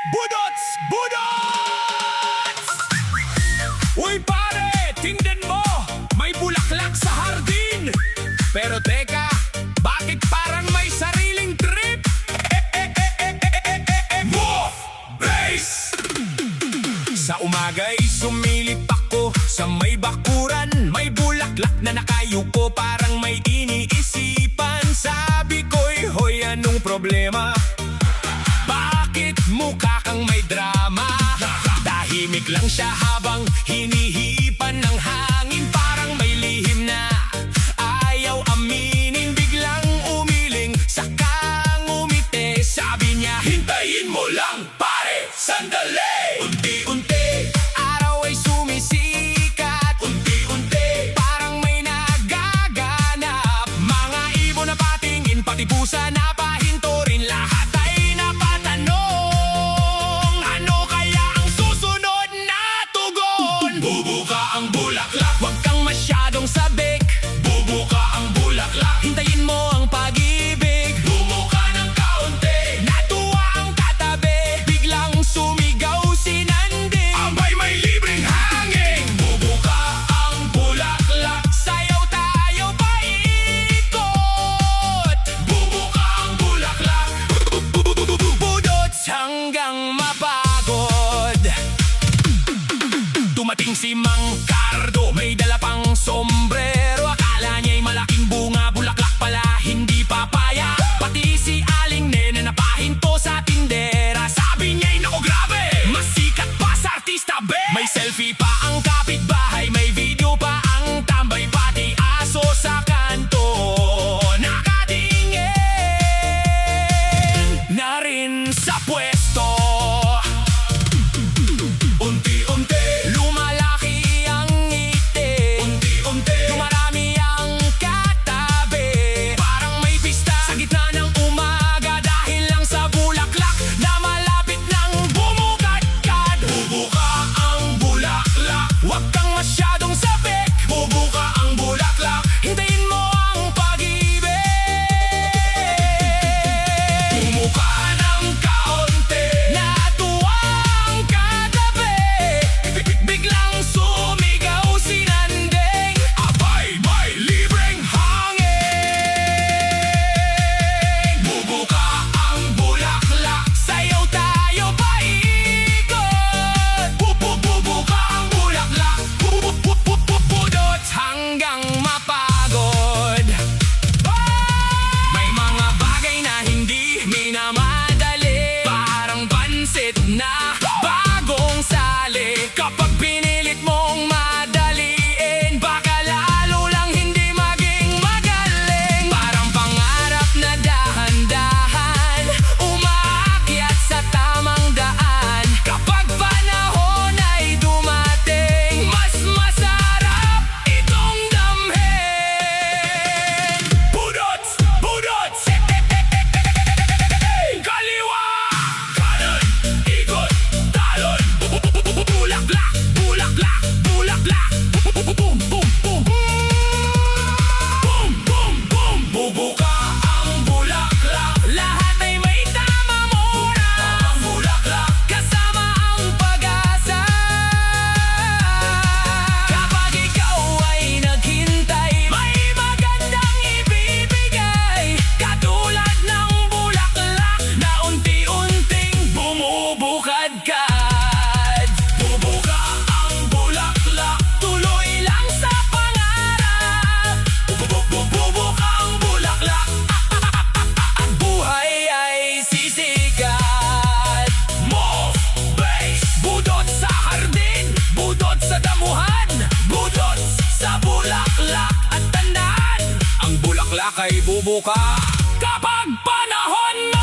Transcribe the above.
Budots! Budots! Uy pare, tingnan mo! May bulaklak sa hardin! Pero teka, bakit parang may sariling trip? Move! Base! Sa umaga'y sumilip ako sa may bakuran. May bulaklak na nakayuko, parang may iniisipan. Sabi ko'y, hoy, anong problema? Bakit mukha kang may drama? Tahimik lang siya habang hinihipan ng hangin. Parang may lihim na ayaw aminin. Biglang umiling, sakang umite. Sabi niya, hintayin mo lang pare, sandali. Unti-unti, araw ay sumisikat. Unti-unti, parang may nagaganap. Mga ibon na patingin, pati pusa na pahinto rin. Lahat ay napatanong, ano kaya ang susunod na tugon? Bubuka ang bulaklak, huwag kang masyadong sabik. Bubuka ang bulaklak, hintayin mo ang pag-ibig. Bumuka ng kaunti, natuwa ang katabi. Biglang sumigaw si Nanding, abay may libreng hangin. Bubuka ang bulaklak, sayaw tayo paikot. Bubuka ang bulaklak, budots hanggang mapagod. Dumating si Mang Cardo, may dala pang sombrero. Akala niya'y malaking bunga, bulaklak pala, hindi papaya. Pati si Aling Nena napahinto sa tindera. Sabi niya'y naku grabe, masikat pa sa artista be. May selfie pa ang kapitbahay, may video pa ang tambay. Pati aso sa kanto nakatingin na rin sa pwesto. Unti-unti, lumalaki ang ngiti. Unti-unti, dumarami ang katabi. Parang may pista sa gitna ng umaga, dahil lang sa bulaklak na malapit nang bumukadkad. Bubuka ang bulaklak, huwag kang masyadong sabik. Bubuka ang bulaklak, hintayin mo ang pag-ibig. Bumuka ng kaunti, natuwa ang katabi. Biglang sumigaw si Nanding, abay may libreng hangin. Bubuka ang bulaklak, sayaw tayo paikot. Bubuka ang bulaklak, budots hanggang mapagod. May mga bagay na hindi minamadali, parang pansit na bagong sali. Kapag pinilit mong madaliin, baka lalo lang hindi maging magaling. Parang pangarap na dahan-dahan, umaakyat sa tamang daan. Kapag panahon ay dumating, mas masarap itong damhin. Budots! Budots! Kaliwa! Kanan! Ikot! Talon! Bulaklak! Bulaklak! Bulaklak! Boom! Boom! Boom! Boom! Boom! Boom! Bubuka ang bulaklak, lahat ay may tama muna. Ang bulaklak, kasama ang pag-asa. Kapag ikaw ay naghintay, may magandang ibibigay. Katulad ng bulaklak na unti-unting bumubukadkad. Bubuka ang bulaklak, tuloy lang sa pangarap. Bubuka ang bulaklak, ang buhay ay sisikat. Move, base, budot sa hardin, budot sa damuhan, budot sa bulaklak. At tandaan, ang bulaklak ay bubuka kapag panahon na.